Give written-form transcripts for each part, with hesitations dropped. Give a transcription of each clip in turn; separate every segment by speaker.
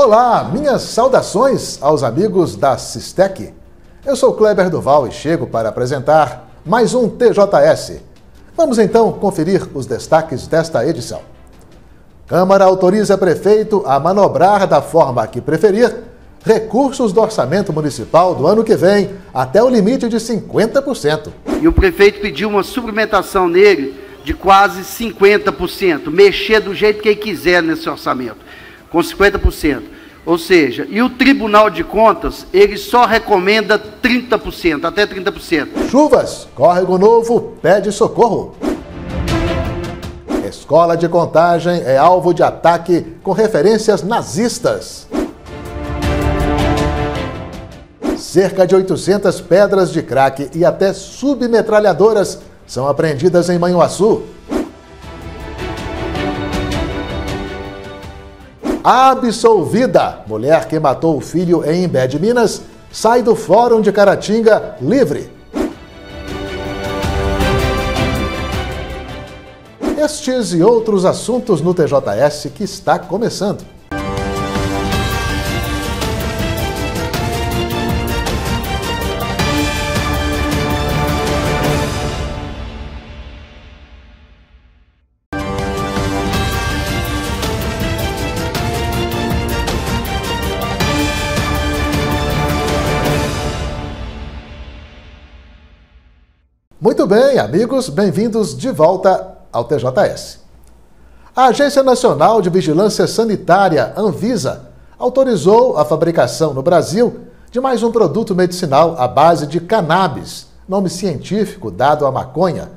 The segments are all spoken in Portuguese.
Speaker 1: Olá, minhas saudações aos amigos da Sistec. Eu sou Kleber Duval e chego para apresentar mais um TJS. Vamos então conferir os destaques desta edição. Câmara autoriza prefeito a manobrar da forma que preferir recursos do orçamento municipal do ano que vem até o limite de 50%.
Speaker 2: E o prefeito pediu uma suplementação nele de quase 50%, mexer do jeito que ele quiser nesse orçamento, com 50%. Ou seja, e o Tribunal de Contas, ele só recomenda 30%, até 30%.
Speaker 1: Chuvas, Córrego Novo pede socorro. Escola de Contagem é alvo de ataque com referências nazistas. Cerca de 800 pedras de crack e até submetralhadoras são apreendidas em Manhuaçu. Absolvida! Mulher que matou o filho em Imbé de Minas sai do Fórum de Caratinga livre. Estes e outros assuntos no TJS que está começando. Muito bem, amigos, bem-vindos de volta ao TJS. A Agência Nacional de Vigilância Sanitária, Anvisa, autorizou a fabricação no Brasil de mais um produto medicinal à base de cannabis, nome científico dado à maconha,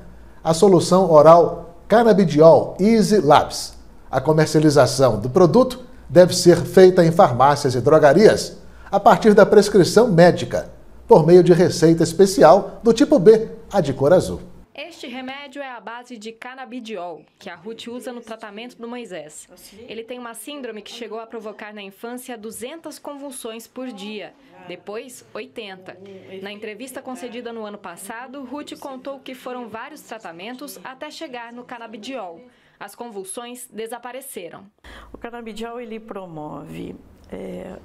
Speaker 1: a solução oral Cannabidiol Easy Labs. A comercialização do produto deve ser feita em farmácias e drogarias, a partir da prescrição médica, por meio de receita especial do tipo B, a de cor azul.
Speaker 3: Este remédio é à base de canabidiol, que a Ruth usa no tratamento do Moisés. Ele tem uma síndrome que chegou a provocar na infância 200 convulsões por dia, depois 80. Na entrevista concedida no ano passado, Ruth contou que foram vários tratamentos até chegar no canabidiol. As convulsões desapareceram.
Speaker 4: O canabidiol ele promove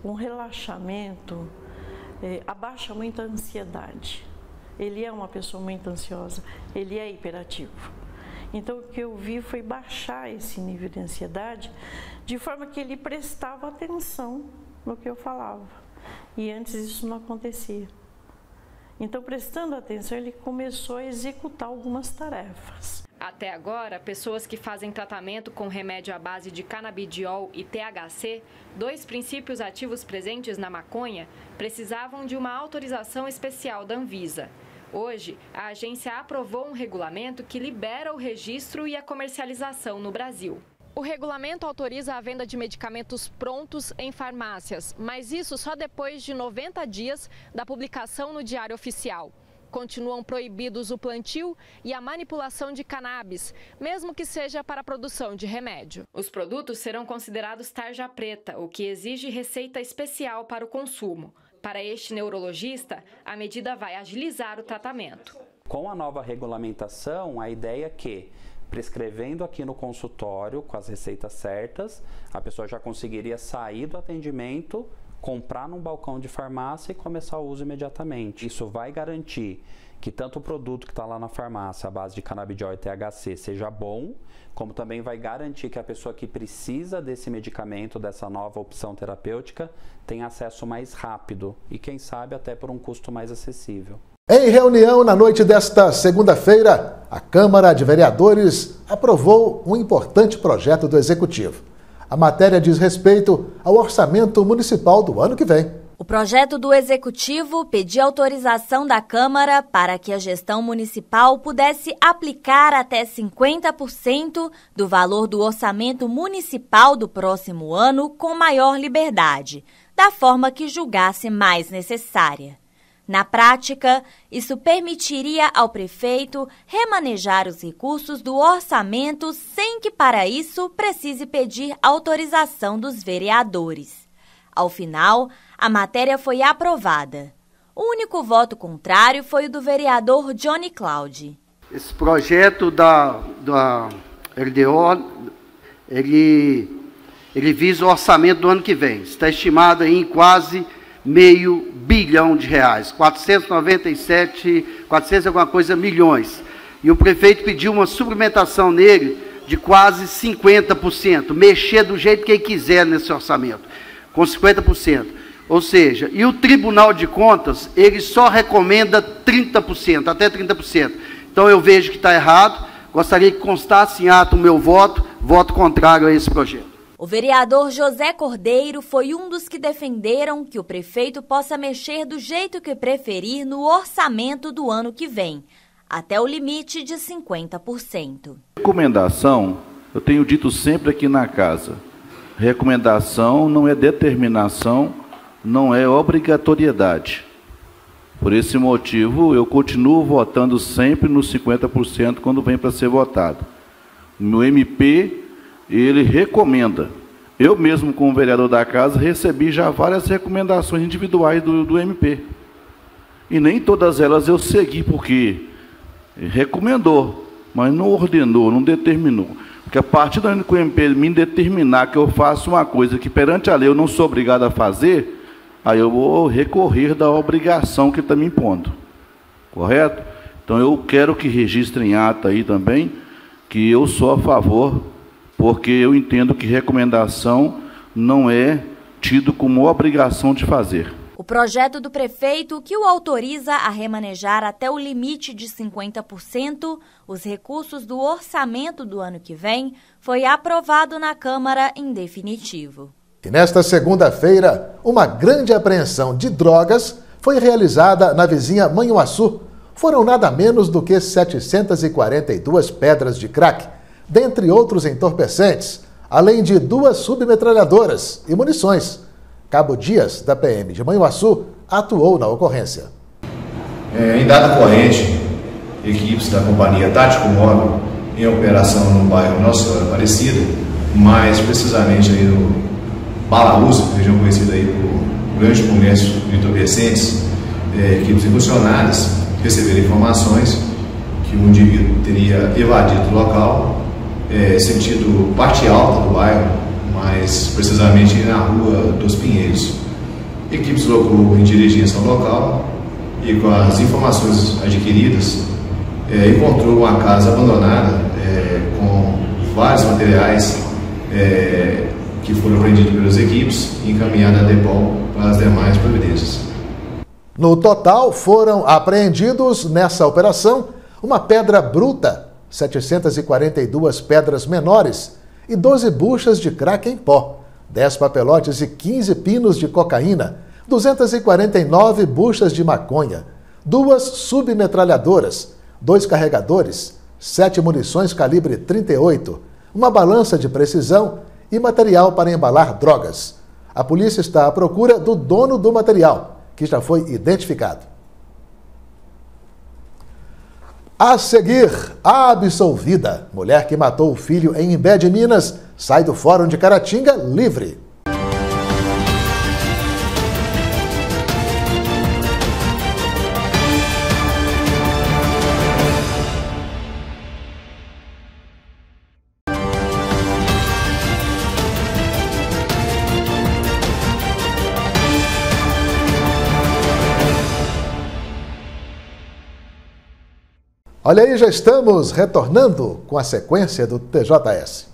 Speaker 4: um relaxamento, abaixa muito a ansiedade. Ele é uma pessoa muito ansiosa, ele é hiperativo. Então, o que eu vi foi baixar esse nível de ansiedade, de forma que ele prestava atenção no que eu falava. E antes isso não acontecia. Então, prestando atenção, ele começou a executar algumas tarefas.
Speaker 3: Até agora, pessoas que fazem tratamento com remédio à base de canabidiol e THC, dois princípios ativos presentes na maconha, precisavam de uma autorização especial da Anvisa. Hoje, a agência aprovou um regulamento que libera o registro e a comercialização no Brasil. O regulamento autoriza a venda de medicamentos prontos em farmácias, mas isso só depois de 90 dias da publicação no Diário Oficial. Continuam proibidos o plantio e a manipulação de cannabis, mesmo que seja para a produção de remédio. Os produtos serão considerados tarja preta, o que exige receita especial para o consumo. Para este neurologista, a medida vai agilizar o tratamento.
Speaker 5: Com a nova regulamentação, a ideia é que, prescrevendo aqui no consultório, com as receitas certas, a pessoa já conseguiria sair do atendimento, comprar num balcão de farmácia e começar o uso imediatamente. Isso vai garantir que tanto o produto que está lá na farmácia, a base de canabidiol e THC, seja bom, como também vai garantir que a pessoa que precisa desse medicamento, dessa nova opção terapêutica, tenha acesso mais rápido e, quem sabe, até por um custo mais acessível.
Speaker 1: Em reunião na noite desta segunda-feira, a Câmara de Vereadores aprovou um importante projeto do Executivo. A matéria diz respeito ao orçamento municipal do ano que vem.
Speaker 6: O projeto do Executivo pedia autorização da Câmara para que a gestão municipal pudesse aplicar até 50% do valor do orçamento municipal do próximo ano com maior liberdade, da forma que julgasse mais necessária. Na prática, isso permitiria ao prefeito remanejar os recursos do orçamento sem que, para isso, precise pedir autorização dos vereadores. Ao final, a matéria foi aprovada. O único voto contrário foi o do vereador Johnny Cláudio.
Speaker 2: Esse projeto da LDO, ele ele visa o orçamento do ano que vem. Está estimado em quase R$500 bilhão, 400 e alguma coisa milhões. E o prefeito pediu uma suplementação nele de quase 50%, mexer do jeito que ele quiser nesse orçamento, com 50%. Ou seja, e o Tribunal de Contas, ele só recomenda 30%, até 30%. Então eu vejo que está errado, gostaria que constasse em ato o meu voto contrário a esse projeto.
Speaker 6: O vereador José Cordeiro foi um dos que defenderam que o prefeito possa mexer do jeito que preferir no orçamento do ano que vem, até o limite de 50%.
Speaker 7: Recomendação, eu tenho dito sempre aqui na casa, recomendação não é determinação, não é obrigatoriedade. Por esse motivo, eu continuo votando sempre nos 50% quando vem para ser votado. No MP, ele recomenda. Eu mesmo, como vereador da casa, recebi já várias recomendações individuais do MP. E nem todas elas eu segui, porque recomendou, mas não ordenou, não determinou. Porque a partir do momento que o MP me determinar que eu faço uma coisa que perante a lei eu não sou obrigado a fazer, aí eu vou recorrer da obrigação que está me impondo. Correto? Então eu quero que registrem em ata aí também que eu sou a favor, porque eu entendo que recomendação não é tido como obrigação de fazer.
Speaker 6: O projeto do prefeito, que o autoriza a remanejar até o limite de 50% os recursos do orçamento do ano que vem, foi aprovado na Câmara em definitivo.
Speaker 1: E nesta segunda-feira, uma grande apreensão de drogas foi realizada na vizinha Manhuaçu. Foram nada menos do que 742 pedras de crack, dentre outros entorpecentes, além de 2 submetralhadoras e munições. Cabo Dias, da PM de Manhuaçu, atuou na ocorrência.
Speaker 8: Em data corrente, equipes da Companhia Tático Móvel em operação no bairro Nossa Senhora Aparecida, mais precisamente aí no Balaúza, região conhecida aí por grande comércio de entorpecentes, equipes e funcionários receberam informações que um indivíduo teria evadido o local, sentido parte alta do bairro, mais precisamente na Rua dos Pinheiros. Equipes deslocou em diligência ao local e, com as informações adquiridas, encontrou uma casa abandonada com vários materiais que foram apreendidos pelas equipes e encaminhados a DEPOL para as demais providências.
Speaker 1: No total, foram apreendidos nessa operação uma pedra bruta, 742 pedras menores e 12 buchas de crack em pó, 10 papelotes e 15 pinos de cocaína, 249 buchas de maconha, 2 submetralhadoras, 2 carregadores, 7 munições calibre 38, uma balança de precisão e material para embalar drogas. A polícia está à procura do dono do material, que já foi identificado. A seguir, a absolvida. Mulher que matou o filho em Imbé de Minas sai do Fórum de Caratinga livre. Olha aí, já estamos retornando com a sequência do TJS.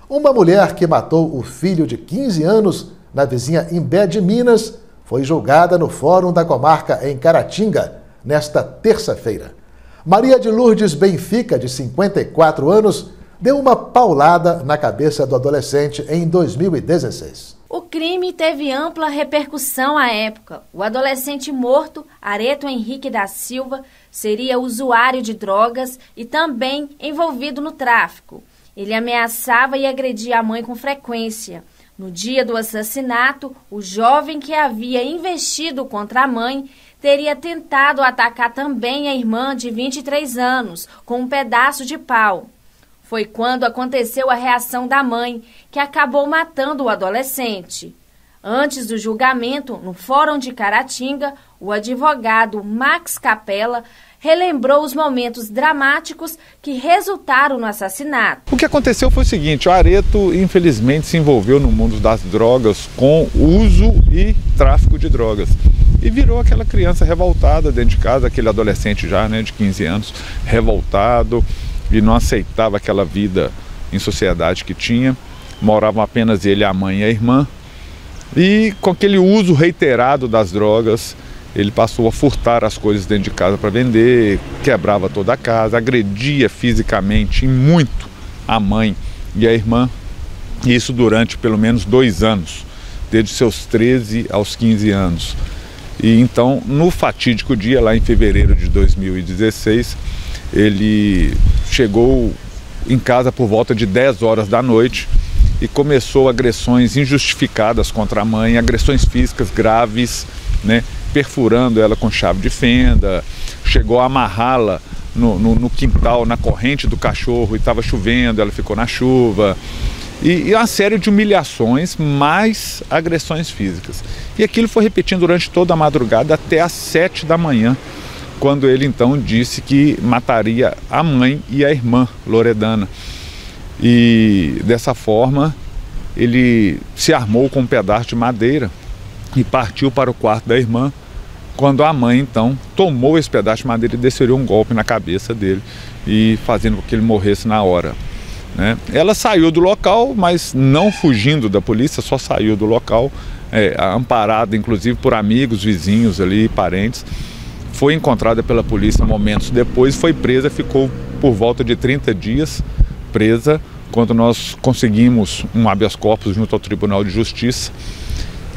Speaker 1: Uma mulher que matou o filho de 15 anos na vizinha Imbé de Minas foi julgada no Fórum da Comarca em Caratinga nesta terça-feira. Maria de Lourdes Benfica, de 54 anos, deu uma paulada na cabeça do adolescente em 2016.
Speaker 9: O crime teve ampla repercussão à época. O adolescente morto, Areto Henrique da Silva, seria usuário de drogas e também envolvido no tráfico. Ele ameaçava e agredia a mãe com frequência. No dia do assassinato, o jovem que havia investido contra a mãe teria tentado atacar também a irmã de 23 anos com um pedaço de pau. Foi quando aconteceu a reação da mãe, que acabou matando o adolescente. Antes do julgamento, no Fórum de Caratinga, o advogado Max Capella relembrou os momentos dramáticos que resultaram no assassinato.
Speaker 10: O que aconteceu foi o seguinte: o Areto, infelizmente, se envolveu no mundo das drogas com uso e tráfico de drogas. E virou aquela criança revoltada dentro de casa, aquele adolescente já, né, de 15 anos, revoltado e não aceitava aquela vida em sociedade que tinha. Moravam apenas ele, a mãe e a irmã. E com aquele uso reiterado das drogas, ele passou a furtar as coisas dentro de casa para vender, quebrava toda a casa, agredia fisicamente muito a mãe e a irmã. E isso durante pelo menos 2 anos, desde seus 13 aos 15 anos. E então, no fatídico dia, lá em fevereiro de 2016, ele chegou em casa por volta de 10 horas da noite e começou agressões injustificadas contra a mãe, agressões físicas graves, né, perfurando ela com chave de fenda, chegou a amarrá-la no quintal, na corrente do cachorro, e estava chovendo, ela ficou na chuva. E uma série de humilhações, mais agressões físicas. E aquilo foi repetindo durante toda a madrugada até às 7 da manhã, quando ele então disse que mataria a mãe e a irmã, Loredana. E dessa forma ele se armou com um pedaço de madeira e partiu para o quarto da irmã, quando a mãe então tomou esse pedaço de madeira e desferiu um golpe na cabeça dele, e fazendo com que ele morresse na hora, né? Ela saiu do local, mas não fugindo da polícia, só saiu do local, amparada inclusive por amigos, vizinhos ali, parentes. Foi encontrada pela polícia momentos depois, foi presa, ficou por volta de 30 dias presa, quando nós conseguimos um habeas corpus junto ao Tribunal de Justiça.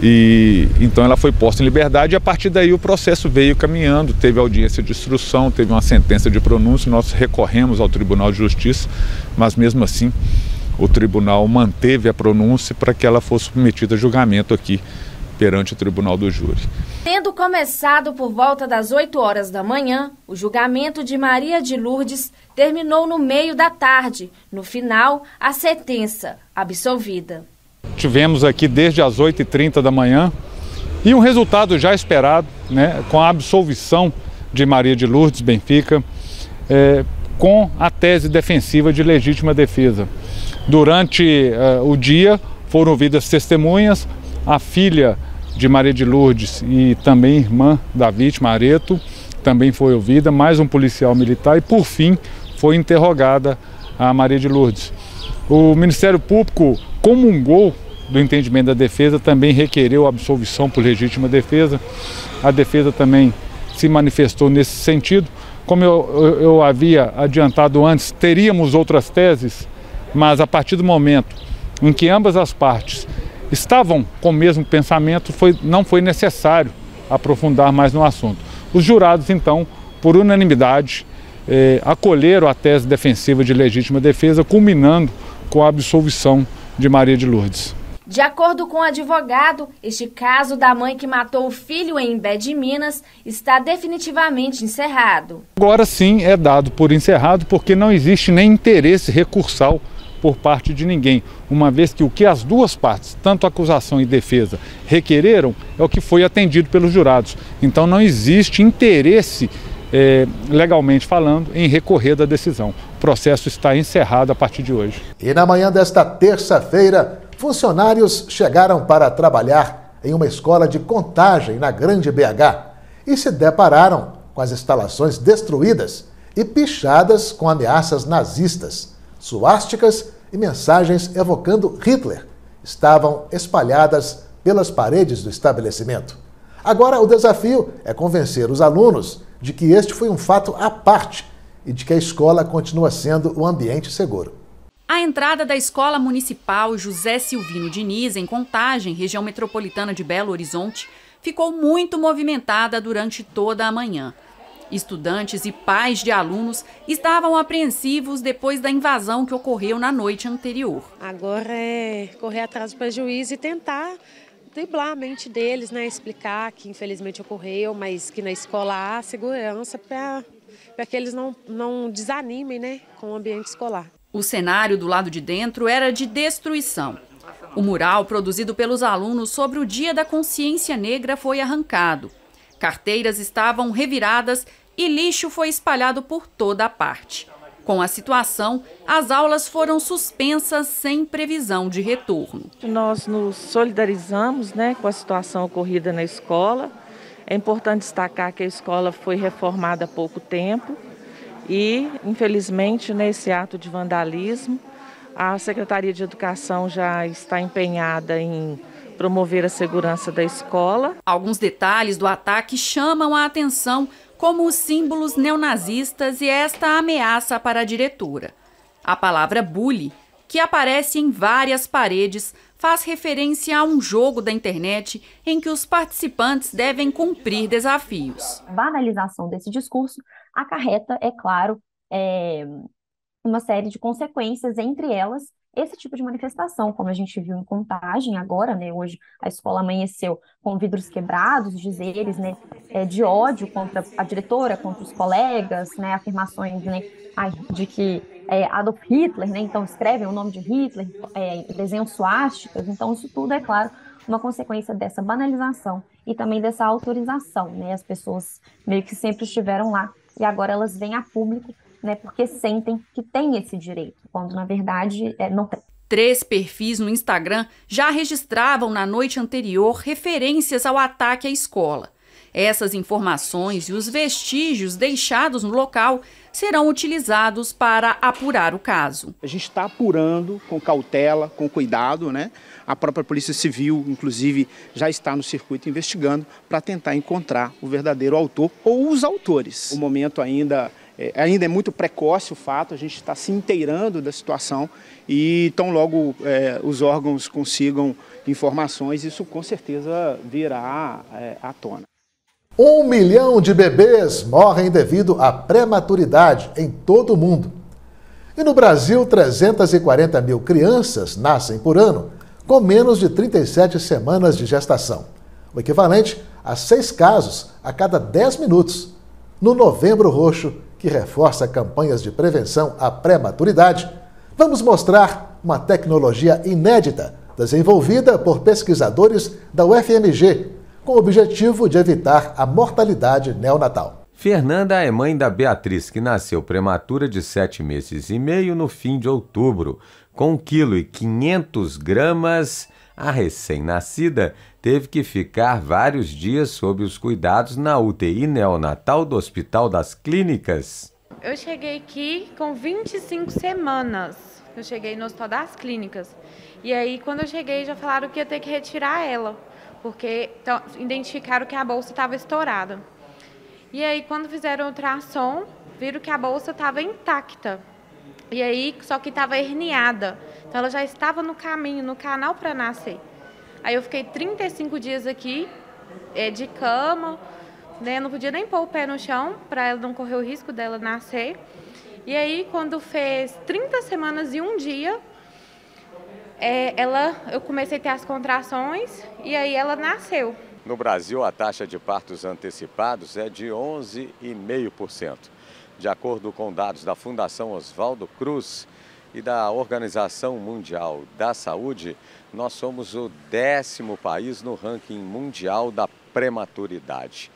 Speaker 10: E então ela foi posta em liberdade, e a partir daí o processo veio caminhando, teve audiência de instrução, teve uma sentença de pronúncio, nós recorremos ao Tribunal de Justiça, mas mesmo assim o tribunal manteve a pronúncia para que ela fosse submetida a julgamento aqui perante o Tribunal do Júri.
Speaker 9: Tendo começado por volta das 8 horas da manhã, o julgamento de Maria de Lourdes terminou no meio da tarde. No final, a sentença absolvida.
Speaker 10: Tivemos aqui desde as 8h30 da manhã e um resultado já esperado, né, com a absolvição de Maria de Lourdes Benfica, com a tese defensiva de legítima defesa. Durante o dia foram ouvidas testemunhas, a filha de Maria de Lourdes e também irmã da vítima, Areto, também foi ouvida, mais um policial militar, e por fim foi interrogada a Maria de Lourdes. O Ministério Público comungou do entendimento da defesa, também requereu a absolvição por legítima defesa. A defesa também se manifestou nesse sentido. Como eu havia adiantado antes, teríamos outras teses, mas a partir do momento em que ambas as partes estavam com o mesmo pensamento, não foi necessário aprofundar mais no assunto. Os jurados, então, por unanimidade, acolheram a tese defensiva de legítima defesa, culminando com a absolvição de Maria de Lourdes.
Speaker 9: De acordo com o advogado, este caso da mãe que matou o filho em Imbé de Minas está definitivamente encerrado.
Speaker 10: Agora sim é dado por encerrado, porque não existe nem interesse recursal por parte de ninguém, uma vez que o que as duas partes, tanto acusação e defesa, requereram é o que foi atendido pelos jurados. Então não existe interesse, legalmente falando, em recorrer da decisão. O processo está encerrado a partir de hoje.
Speaker 1: E na manhã desta terça-feira, funcionários chegaram para trabalhar em uma escola de Contagem na Grande BH e se depararam com as instalações destruídas e pichadas com ameaças nazistas. Suásticas e mensagens evocando Hitler estavam espalhadas pelas paredes do estabelecimento. Agora o desafio é convencer os alunos de que este foi um fato à parte e de que a escola continua sendo um ambiente seguro.
Speaker 11: A entrada da Escola Municipal José Silvino Diniz, em Contagem, região metropolitana de Belo Horizonte, ficou muito movimentada durante toda a manhã. Estudantes e pais de alunos estavam apreensivos depois da invasão que ocorreu na noite anterior.
Speaker 12: Agora é correr atrás do prejuízo e tentar driblar a mente deles, né? Explicar que infelizmente ocorreu, mas que na escola há segurança para que eles não desanimem, né, com o ambiente escolar.
Speaker 11: O cenário do lado de dentro era de destruição. O mural produzido pelos alunos sobre o Dia da Consciência Negra foi arrancado. Carteiras estavam reviradas e lixo foi espalhado por toda a parte. Com a situação, as aulas foram suspensas sem previsão de retorno.
Speaker 13: Nós nos solidarizamos, com a situação ocorrida na escola. É importante destacar que a escola foi reformada há pouco tempo e, infelizmente, nesse ato de vandalismo, a Secretaria de Educação já está empenhada em promover a segurança da escola.
Speaker 11: Alguns detalhes do ataque chamam a atenção, como os símbolos neonazistas e esta ameaça para a diretora. A palavra bully, que aparece em várias paredes, faz referência a um jogo da internet em que os participantes devem cumprir desafios.
Speaker 14: A banalização desse discurso acarreta, é claro, uma série de consequências, entre elas esse tipo de manifestação, como a gente viu em Contagem agora, hoje a escola amanheceu com vidros quebrados, dizeres de ódio contra a diretora, contra os colegas, afirmações de que Adolf Hitler, então escrevem o nome de Hitler, desenham suásticas, então isso tudo é claro uma consequência dessa banalização e também dessa autorização, as pessoas meio que sempre estiveram lá e agora elas vêm a público, porque sentem que têm esse direito, quando na verdade não tem.
Speaker 11: 3 perfis no Instagram já registravam na noite anterior referências ao ataque à escola. Essas informações e os vestígios deixados no local serão utilizados para apurar o caso.
Speaker 15: A gente está apurando com cautela, com cuidado, A própria Polícia Civil, inclusive, já está no circuito investigando para tentar encontrar o verdadeiro autor ou os autores. O momento ainda é muito precoce o fato, a gente está se inteirando da situação e tão logo os órgãos consigam informações, isso com certeza virá à tona.
Speaker 1: 1 milhão de bebês morrem devido à prematuridade em todo o mundo. E no Brasil, 340 mil crianças nascem por ano com menos de 37 semanas de gestação, o equivalente a 6 casos a cada 10 minutos. No Novembro Roxo, que reforça campanhas de prevenção à prematuridade, vamos mostrar uma tecnologia inédita desenvolvida por pesquisadores da UFMG, com o objetivo de evitar a mortalidade neonatal.
Speaker 16: Fernanda é mãe da Beatriz, que nasceu prematura de 7 meses e meio no fim de outubro. Com 1,5 kg, a recém-nascida teve que ficar vários dias sob os cuidados na UTI neonatal do Hospital das Clínicas.
Speaker 17: Eu cheguei aqui com 25 semanas. Eu cheguei no Hospital das Clínicas. E aí, quando eu cheguei, já falaram que ia ter que retirar ela, porque identificaram que a bolsa estava estourada. E aí, quando fizeram o ultrassom, viram que a bolsa estava intacta. E aí, só que estava herniada. Então, ela já estava no caminho, no canal para nascer. Aí, eu fiquei 35 dias aqui, de cama, não podia nem pôr o pé no chão, para ela não correr o risco dela nascer. E aí, quando fez 30 semanas e 1 dia, eu comecei a ter as contrações e aí ela nasceu.
Speaker 18: No Brasil, a taxa de partos antecipados é de 11,5%. De acordo com dados da Fundação Oswaldo Cruz e da Organização Mundial da Saúde, nós somos o 10º país no ranking mundial da prematuridade.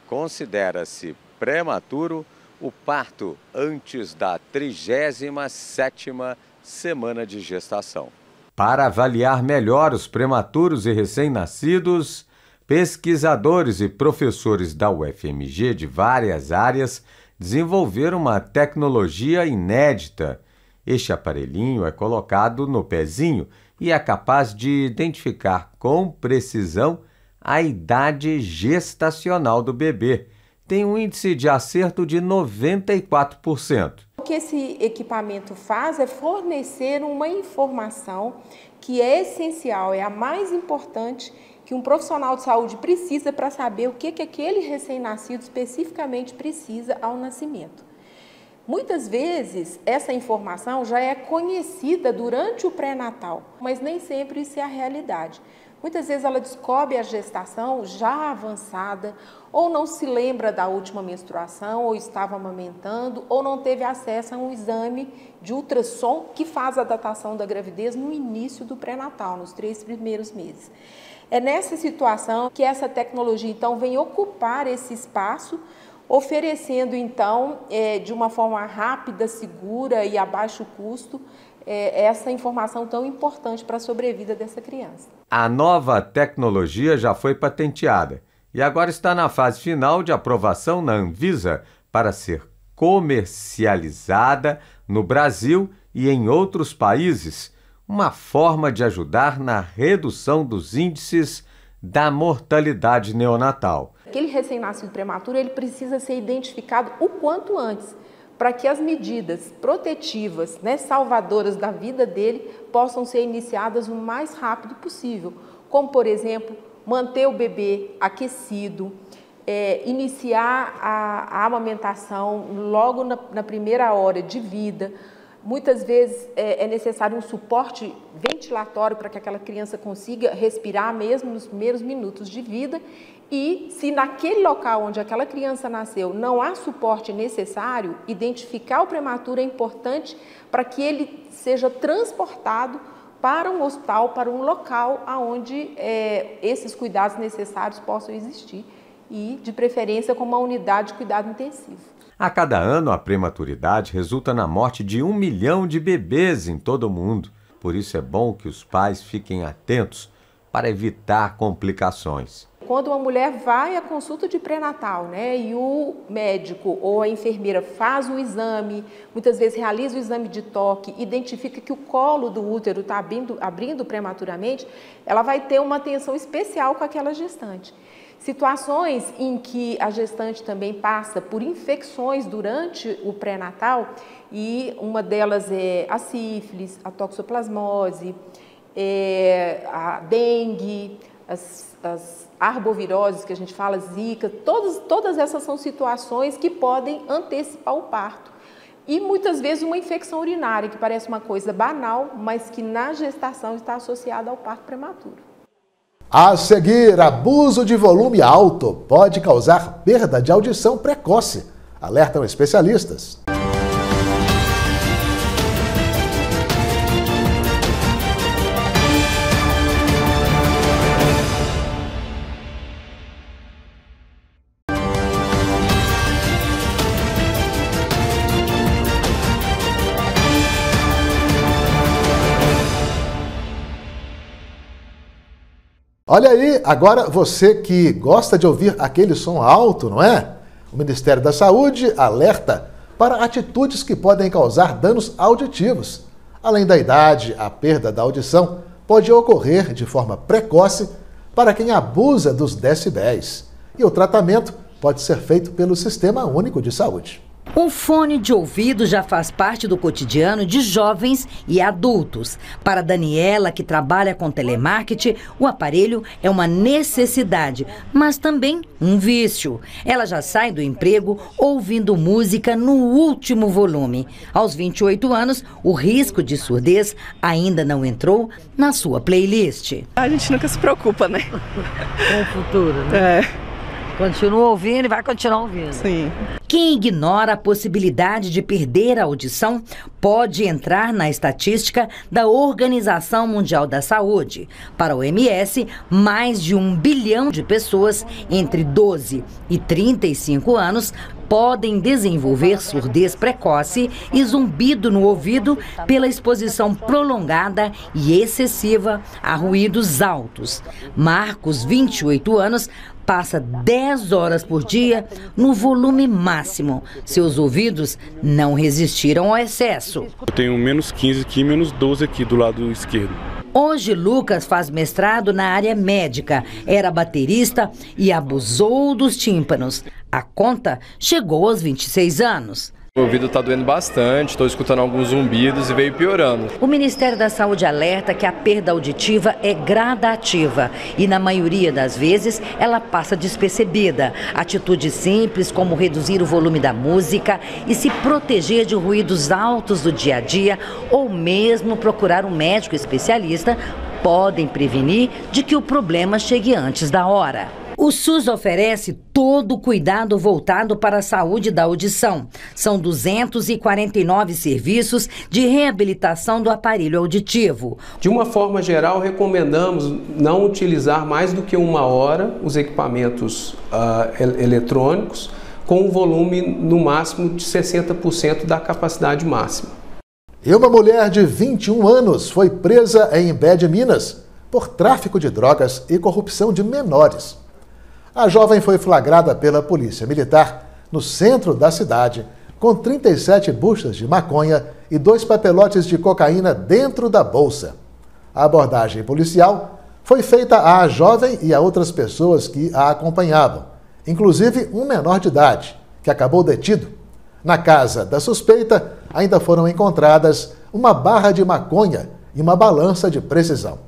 Speaker 18: Considera-se prematuro o parto antes da 37ª semana de gestação.
Speaker 16: Para avaliar melhor os prematuros e recém-nascidos, pesquisadores e professores da UFMG de várias áreas desenvolveram uma tecnologia inédita. Este aparelhinho é colocado no pezinho e é capaz de identificar com precisão a idade gestacional do bebê. Tem um índice de acerto de 94%.
Speaker 19: O que esse equipamento faz é fornecer uma informação que é essencial, é a mais importante que um profissional de saúde precisa para saber o que aquele recém-nascido especificamente precisa ao nascimento. Muitas vezes, essa informação já é conhecida durante o pré-natal, mas nem sempre isso é a realidade. Muitas vezes ela descobre a gestação já avançada, ou não se lembra da última menstruação, ou estava amamentando, ou não teve acesso a um exame de ultrassom que faz a datação da gravidez no início do pré-natal, nos 3 primeiros meses. É nessa situação que essa tecnologia, então, vem ocupar esse espaço, oferecendo, então, de uma forma rápida, segura e a baixo custo, essa informação tão importante para a sobrevida dessa criança.
Speaker 16: A nova tecnologia já foi patenteada e agora está na fase final de aprovação na Anvisa para ser comercializada no Brasil e em outros países, uma forma de ajudar na redução dos índices da mortalidade neonatal.
Speaker 19: Aquele recém-nascido prematuro, ele precisa ser identificado o quanto antes, para que as medidas protetivas, salvadoras da vida dele, possam ser iniciadas o mais rápido possível, como, por exemplo, manter o bebê aquecido, iniciar a amamentação logo na primeira hora de vida. Muitas vezes é necessário um suporte ventilatório para que aquela criança consiga respirar mesmo nos primeiros minutos de vida. E se naquele local onde aquela criança nasceu não há suporte necessário, identificar o prematuro é importante para que ele seja transportado para um hospital, para um local onde esses cuidados necessários possam existir e, de preferência, com uma unidade de cuidado intensivo.
Speaker 16: A cada ano, a prematuridade resulta na morte de 1 milhão de bebês em todo o mundo. Por isso é bom que os pais fiquem atentos para evitar complicações.
Speaker 19: Quando uma mulher vai à consulta de pré-natal, e o médico ou a enfermeira faz o exame, muitas vezes realiza o exame de toque, identifica que o colo do útero está abrindo prematuramente, ela vai ter uma atenção especial com aquela gestante. Situações em que a gestante também passa por infecções durante o pré-natal, e uma delas é a sífilis, a toxoplasmose, a dengue, as arboviroses que a gente fala, zika, todas essas são situações que podem antecipar o parto. E muitas vezes uma infecção urinária, que parece uma coisa banal, mas que na gestação está associada ao parto prematuro.
Speaker 1: A seguir, abuso de volume alto pode causar perda de audição precoce, alertam especialistas. Olha aí, agora você que gosta de ouvir aquele som alto, não é? O Ministério da Saúde alerta para atitudes que podem causar danos auditivos. Além da idade, a perda da audição pode ocorrer de forma precoce para quem abusa dos decibéis. E o tratamento pode ser feito pelo Sistema Único de Saúde.
Speaker 20: O fone de ouvido já faz parte do cotidiano de jovens e adultos. Para Daniela, que trabalha com telemarketing, o aparelho é uma necessidade, mas também um vício. Ela já sai do emprego ouvindo música no último volume. Aos 28 anos, o risco de surdez ainda não entrou na sua playlist.
Speaker 21: A gente nunca se preocupa, né?
Speaker 20: Com o futuro, né? Continua ouvindo e vai continuar ouvindo.
Speaker 21: Sim.
Speaker 20: Quem ignora a possibilidade de perder a audição pode entrar na estatística da Organização Mundial da Saúde. Para a OMS, mais de 1 bilhão de pessoas entre 12 e 35 anos podem desenvolver surdez precoce e zumbido no ouvido pela exposição prolongada e excessiva a ruídos altos. Marcos, 28 anos, passa 10 horas por dia no volume máximo. Seus ouvidos não resistiram ao excesso.
Speaker 22: Eu tenho menos 15 aqui e menos 12 aqui do lado esquerdo.
Speaker 20: Hoje, Lucas faz mestrado na área médica, era baterista e abusou dos tímpanos. A conta chegou aos 26 anos.
Speaker 23: Meu ouvido está doendo bastante, estou escutando alguns zumbidos e veio piorando.
Speaker 20: O Ministério da Saúde alerta que a perda auditiva é gradativa e, na maioria das vezes, ela passa despercebida. Atitudes simples, como reduzir o volume da música e se proteger de ruídos altos do dia a dia, ou mesmo procurar um médico especialista, podem prevenir de que o problema chegue antes da hora. O SUS oferece todo o cuidado voltado para a saúde da audição. São 249 serviços de reabilitação do aparelho auditivo.
Speaker 3: De uma forma geral, recomendamos não utilizar mais do que 1 hora os equipamentos eletrônicos, com um volume no máximo de 60% da capacidade máxima.
Speaker 1: E uma mulher de 21 anos foi presa em Imbé de Minas por tráfico de drogas e corrupção de menores. A jovem foi flagrada pela polícia militar no centro da cidade com 37 buchas de maconha e 2 papelotes de cocaína dentro da bolsa. A abordagem policial foi feita à jovem e a outras pessoas que a acompanhavam, inclusive um menor de idade, que acabou detido. Na casa da suspeita ainda foram encontradas uma barra de maconha e uma balança de precisão.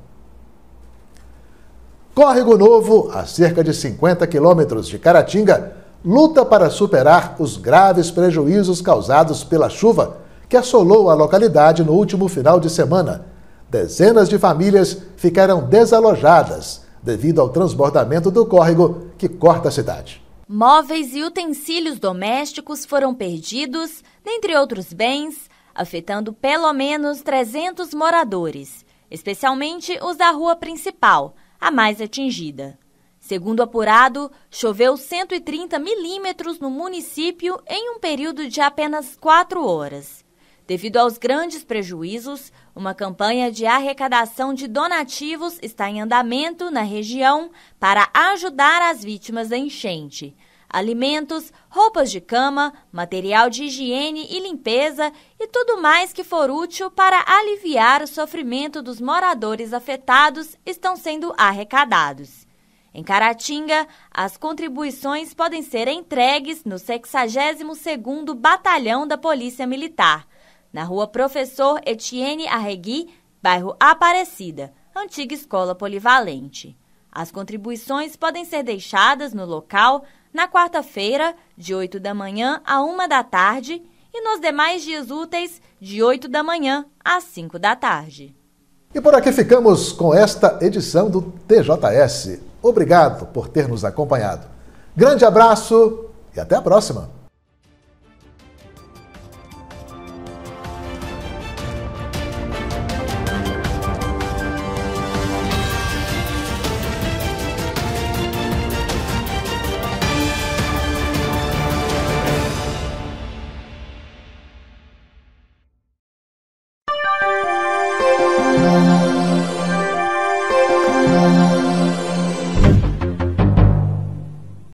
Speaker 1: Córrego Novo, a cerca de 50 quilômetros de Caratinga, luta para superar os graves prejuízos causados pela chuva que assolou a localidade no último final de semana. Dezenas de famílias ficaram desalojadas devido ao transbordamento do córrego que corta a cidade.
Speaker 6: Móveis e utensílios domésticos foram perdidos, dentre outros bens, afetando pelo menos 300 moradores, especialmente os da rua principal, a mais atingida. Segundo apurado, choveu 130 milímetros no município em um período de apenas 4 horas. Devido aos grandes prejuízos, uma campanha de arrecadação de donativos está em andamento na região para ajudar as vítimas da enchente. Alimentos, roupas de cama, material de higiene e limpeza e tudo mais que for útil para aliviar o sofrimento dos moradores afetados estão sendo arrecadados. Em Caratinga, as contribuições podem ser entregues no 62º Batalhão da Polícia Militar, na rua Professor Etienne Arregui, bairro Aparecida, antiga escola polivalente. As contribuições podem ser deixadas no local na quarta-feira, de 8 da manhã a 1 da tarde, e nos demais dias úteis, de 8 da manhã às 5 da tarde.
Speaker 1: E por aqui ficamos com esta edição do TJS. Obrigado por ter nos acompanhado. Grande abraço e até a próxima!